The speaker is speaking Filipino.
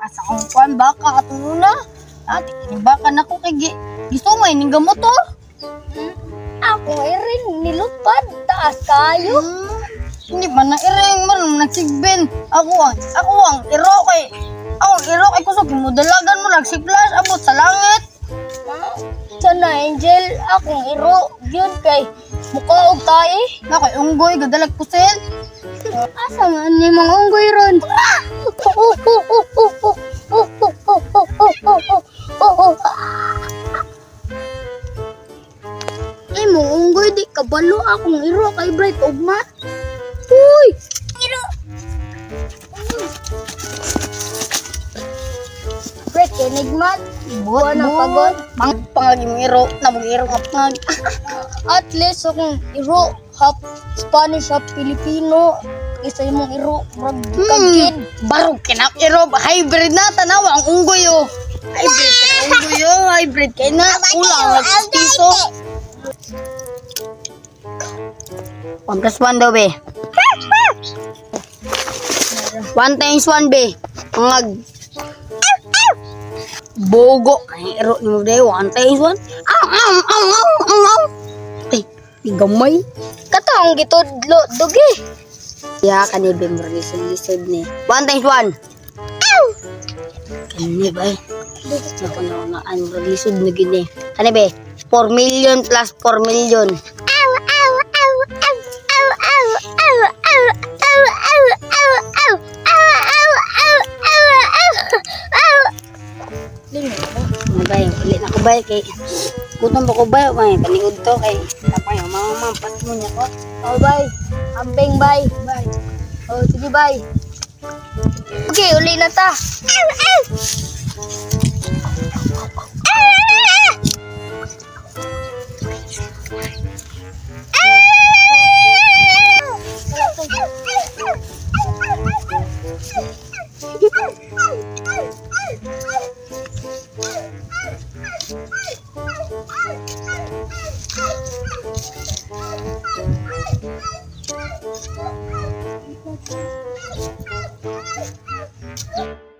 asa kong kuan baka ato na. Ate kini baka nako kay gisumay ning gamot to. Ako rin nilutpad taas kayo. Hindi ba na iring man nagsigbin. Ako ang iro kay kusog mo dalagan mo nagsiklas abot sa langit. Sana Angel, akong iro yun kay mukha og tae. Nako unggoy gadalag pusil. Asa nga ni mga unggoy ron? Imong unggoy di kabalo akong iro kay Bright ugma. Uy! Iro! Bright kinigmat. Buwan ang pagod. Pangagi mo iro, nabog iro ka pangagi. At least akong iro half Spanish half Filipino. Isa yung iro murag kagid. Barog kina iro, hybrid na tanawa ang unggoy oh. Hybrid kina unggoy oh, hybrid kay na ulang nagpiso. 1 plus 1 daw be. 1 times 1 be. Ngag. Bogo. Ay, iro ni mo dayo. 1 times 1. Ay, gamay. Katong gitudlo dugi. Ya, kanibay mo lisod ni. 1 times 1. Kanibay. Naku na nga, ano lisod na gini. Kanibay, 4 million plus 4 million. Mabay, ulit na ko bay kay gutom ba ko bay may paniud to kay tapay mamampas mo niya ko. Oh bay, amping bay. Bay. Oh sige bay. Okay, uli na ta. Thank you.